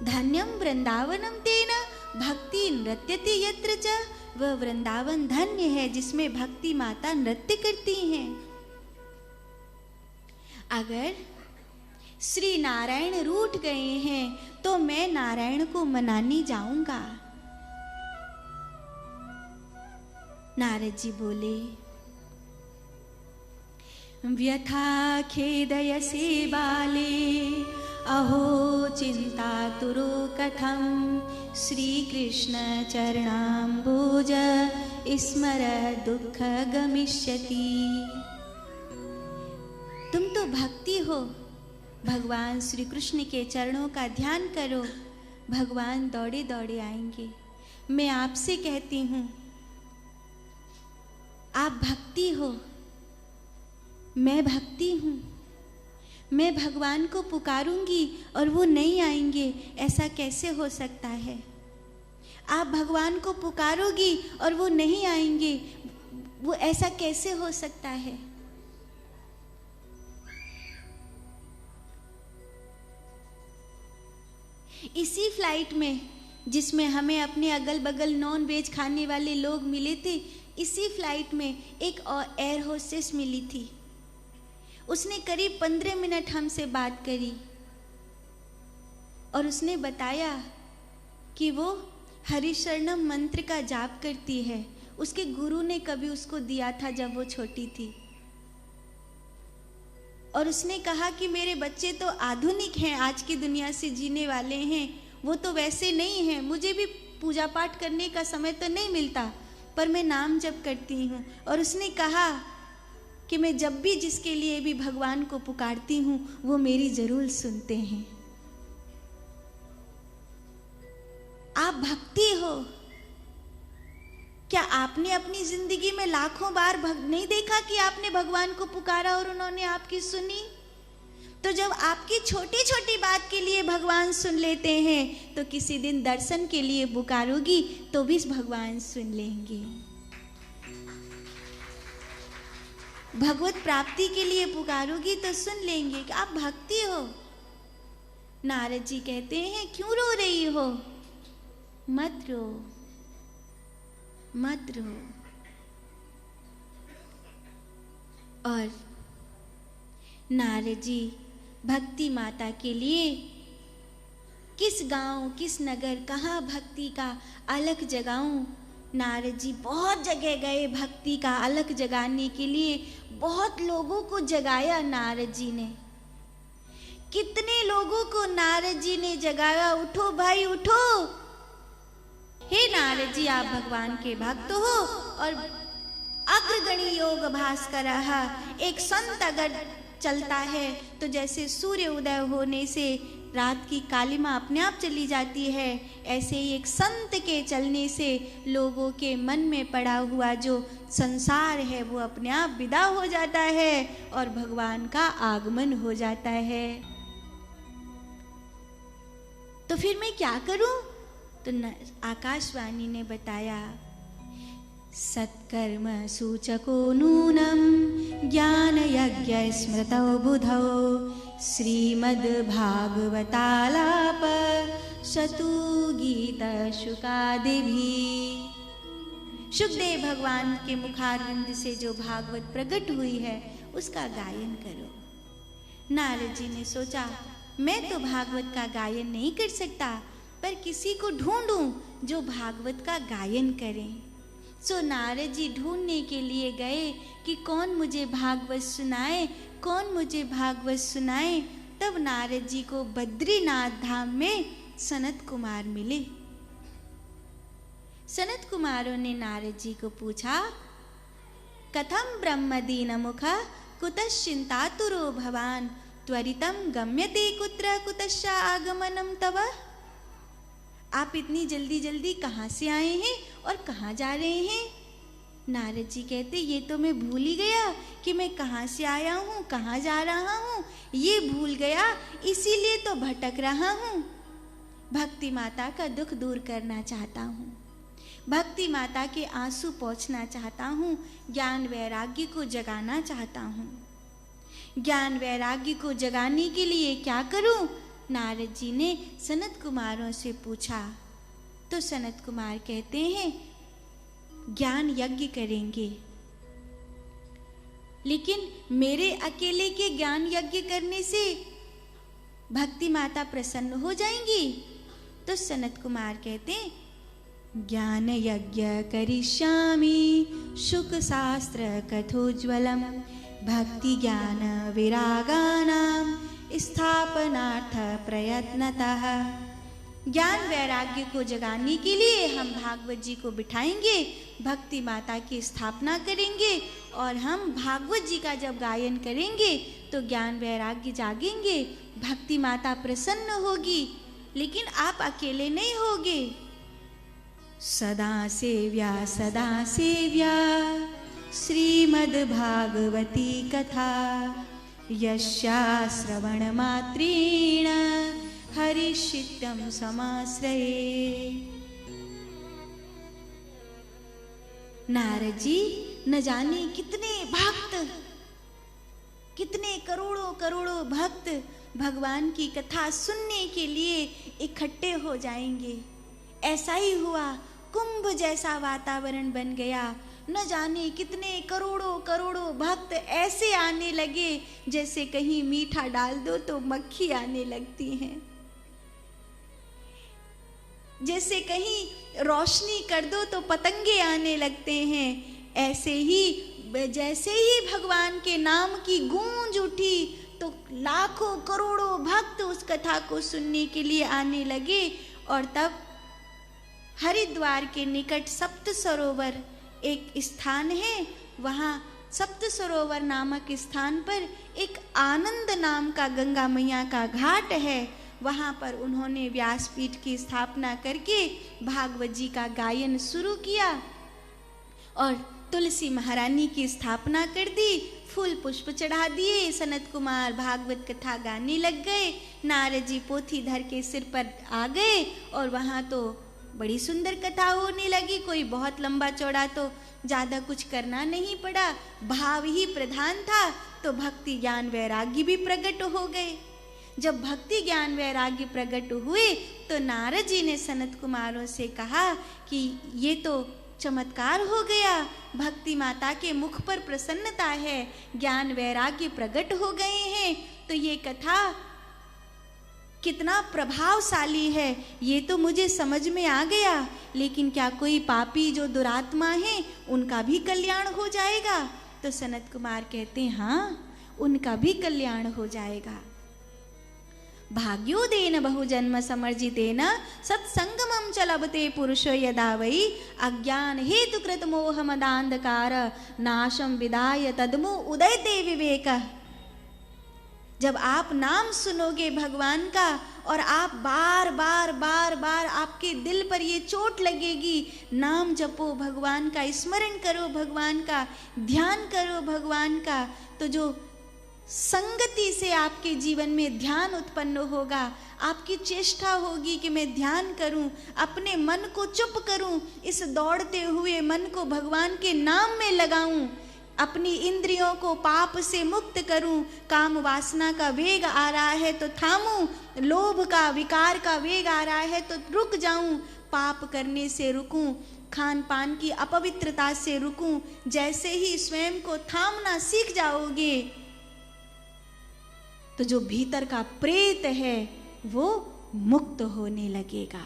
धन्यम वृंदावनम तेन भक्ति नृत्यति यत्र च। वह वृंदावन धन्य है जिसमें भक्ति माता नृत्य करती हैं। अगर श्री नारायण रूठ गए हैं तो मैं नारायण को मनाने जाऊंगा। नारद जी बोले, व्यथा खेदयसे बाले अहो चिंतातुरो कथम श्री कृष्ण चरणाम्बुज स्मर दुख गमिष्यति। तुम तो भक्ति हो, भगवान श्री कृष्ण के चरणों का ध्यान करो, भगवान दौड़े दौड़े आएंगे। मैं आपसे कहती हूँ, आप भक्ति हो, मैं भक्ति हूँ, मैं भगवान को पुकारूंगी और वो नहीं आएंगे, ऐसा कैसे हो सकता है? आप भगवान को पुकारोगी और वो नहीं आएंगे, वो ऐसा कैसे हो सकता है? इसी फ्लाइट में जिसमें हमें अपने अगल बगल नॉन वेज खाने वाले लोग मिले थे, इसी फ्लाइट में एक और एयर होस्टेस मिली थी। उसने करीब 15 मिनट हमसे बात करी और उसने बताया कि वो हरिशरणम मंत्र का जाप करती है। उसके गुरु ने कभी उसको दिया था जब वो छोटी थी। और उसने कहा कि मेरे बच्चे तो आधुनिक हैं, आज की दुनिया से जीने वाले हैं, वो तो वैसे नहीं हैं। मुझे भी पूजा पाठ करने का समय तो नहीं मिलता, पर मैं नाम जप करती हूँ। और उसने कहा कि मैं जब भी जिसके लिए भी भगवान को पुकारती हूँ वो मेरी जरूर सुनते हैं। आप भक्ति हो। क्या आपने अपनी जिंदगी में लाखों बार नहीं देखा कि आपने भगवान को पुकारा और उन्होंने आपकी सुनी? तो जब आपकी छोटी छोटी बात के लिए भगवान सुन लेते हैं, तो किसी दिन दर्शन के लिए पुकारोगी तो भी भगवान सुन लेंगे। भगवत प्राप्ति के लिए पुकारोगी तो सुन लेंगे कि आप भक्ति हो। नारद जी कहते हैं, क्यों रो रही हो? मत रो, मत रो। और नारद जी भक्ति माता के लिए किस गांव, किस नगर, कहाँ भक्ति का अलख जगाऊं? नारद जी बहुत जगह गए भक्ति का अलख जगाने के लिए। बहुत लोगों को जगाया नारद जी ने। कितने लोगों को नारद जी ने जगाया, उठो भाई उठो। हे नारद जी, आप भगवान के भक्त हो और अग्रगणी योग भास्कर। एक संत अगर चलता है तो जैसे सूर्य उदय होने से रात की कालिमा अपने आप चली जाती है, ऐसे ही एक संत के चलने से लोगों के मन में पड़ा हुआ जो संसार है वो अपने आप विदा हो जाता है और भगवान का आगमन हो जाता है। तो फिर मैं क्या करूं? तो आकाशवाणी ने बताया, सत्कर्म सूचको नूनम ज्ञान यज्ञ स्मृतौ बुधौ श्रीमद् भागवतालाप शतु गीत शुकादिभी। सुखदेव भगवान के मुखारविंद से जो भागवत प्रकट हुई है उसका गायन करो। नारद जी ने सोचा, मैं तो भागवत का गायन नहीं कर सकता, पर किसी को ढूंढूं जो भागवत का गायन करें। सो नारद जी ढूंढने के लिए गए कि कौन मुझे भागवत सुनाए, कौन मुझे भागवत सुनाए। तब नारद जी को बद्रीनाथ धाम में सनत कुमार मिले। सनत कुमारों ने नारद जी को पूछा, कथम ब्रह्मदीन मुख कुतश्चिंतातुरो भवान त्वरितम गम्यते कुत्र कुतश्च आगमनम तव। आप इतनी जल्दी जल्दी कहाँ से आए हैं और कहाँ जा रहे हैं? नारद जी कहते, ये तो मैं भूल ही गया कि मैं कहाँ से आया हूँ, कहाँ जा रहा हूँ, ये भूल गया, इसीलिए तो भटक रहा हूँ। भक्ति माता का दुख दूर करना चाहता हूँ, भक्ति माता के आंसू पोंछना चाहता हूँ, ज्ञान वैराग्य को जगाना चाहता हूँ। ज्ञान वैराग्य को जगाने के लिए क्या करूँ? नारद जी ने सनत कुमारों से पूछा तो सनत कुमार कहते हैं ज्ञान यज्ञ करेंगे, लेकिन मेरे अकेले के ज्ञान यज्ञ करने से भक्ति माता प्रसन्न हो जाएंगी। तो सनत कुमार कहते ज्ञान यज्ञ करिष्यामि शुक शास्त्र कथोज्वलम भक्ति ज्ञान विरागानाम स्थापनार्थ प्रयत्नतः। ज्ञान वैराग्य को जगाने के लिए हम भागवत जी को बिठाएंगे, भक्ति माता की स्थापना करेंगे और हम भागवत जी का जब गायन करेंगे तो ज्ञान वैराग्य जागेंगे, भक्ति माता प्रसन्न होगी। लेकिन आप अकेले नहीं होगे। सदा सेव्या श्रीमद् भागवती कथा यस्या श्रवण मात्रेण हरिशित्यं समाश्रये। नारद जी न जाने कितने भक्त, कितने करोड़ों करोड़ों भक्त भगवान की कथा सुनने के लिए इकट्ठे हो जाएंगे। ऐसा ही हुआ, कुंभ जैसा वातावरण बन गया। न जाने कितने करोड़ों करोड़ों भक्त ऐसे आने लगे जैसे कहीं मीठा डाल दो तो मक्खी आने लगती हैं, जैसे कहीं रोशनी कर दो तो पतंगे आने लगते हैं। ऐसे ही जैसे ही भगवान के नाम की गूंज उठी तो लाखों करोड़ों भक्त उस कथा को सुनने के लिए आने लगे। और तब हरिद्वार के निकट सप्त सरोवर एक स्थान है, वहाँ सप्त सरोवर नामक स्थान पर एक आनंद नाम का गंगा मैया का घाट है। वहाँ पर उन्होंने व्यासपीठ की स्थापना करके भागवत जी का गायन शुरू किया और तुलसी महारानी की स्थापना कर दी, फूल पुष्प चढ़ा दिए। सनत कुमार भागवत कथा गाने लग गए। नारद जी पोथी धर के सिर पर आ गए और वहाँ तो बड़ी सुंदर कथा होने लगी। कोई बहुत लंबा चौड़ा तो ज़्यादा कुछ करना नहीं पड़ा, भाव ही प्रधान था। तो भक्ति ज्ञान वैराग्य भी प्रकट हो गए। जब भक्ति ज्ञान वैराग्य प्रकट हुए तो नारद जी ने सनत कुमारों से कहा कि ये तो चमत्कार हो गया, भक्ति माता के मुख पर प्रसन्नता है, ज्ञान वैराग्य प्रकट हो गए हैं। तो ये कथा कितना प्रभावशाली है ये तो मुझे समझ में आ गया, लेकिन क्या कोई पापी जो दुरात्मा है उनका भी कल्याण हो जाएगा? तो सनत कुमार कहते हैं हाँ, उनका भी कल्याण हो जाएगा। भाग्योदेन बहुजन्म समर्जितेन सत्संगमं च लभते पुरुषो यदा वै अज्ञान हेतुकृत मोह मदांधकार नाशम विदाय तदमु उदयते विवेकः। जब आप नाम सुनोगे भगवान का और आप बार बार बार बार आपके दिल पर ये चोट लगेगी, नाम जपो भगवान का, स्मरण करो भगवान का, ध्यान करो भगवान का, तो जो संगति से आपके जीवन में ध्यान उत्पन्न होगा। आपकी चेष्टा होगी कि मैं ध्यान करूं, अपने मन को चुप करूं, इस दौड़ते हुए मन को भगवान के नाम में लगाऊं, अपनी इंद्रियों को पाप से मुक्त करूं। काम वासना का वेग आ रहा है तो थामूं, लोभ का विकार का वेग आ रहा है तो रुक जाऊं, पाप करने से रुकूं, खान पान की अपवित्रता से रुकूं। जैसे ही स्वयं को थामना सीख जाओगे तो जो भीतर का प्रेत है वो मुक्त होने लगेगा।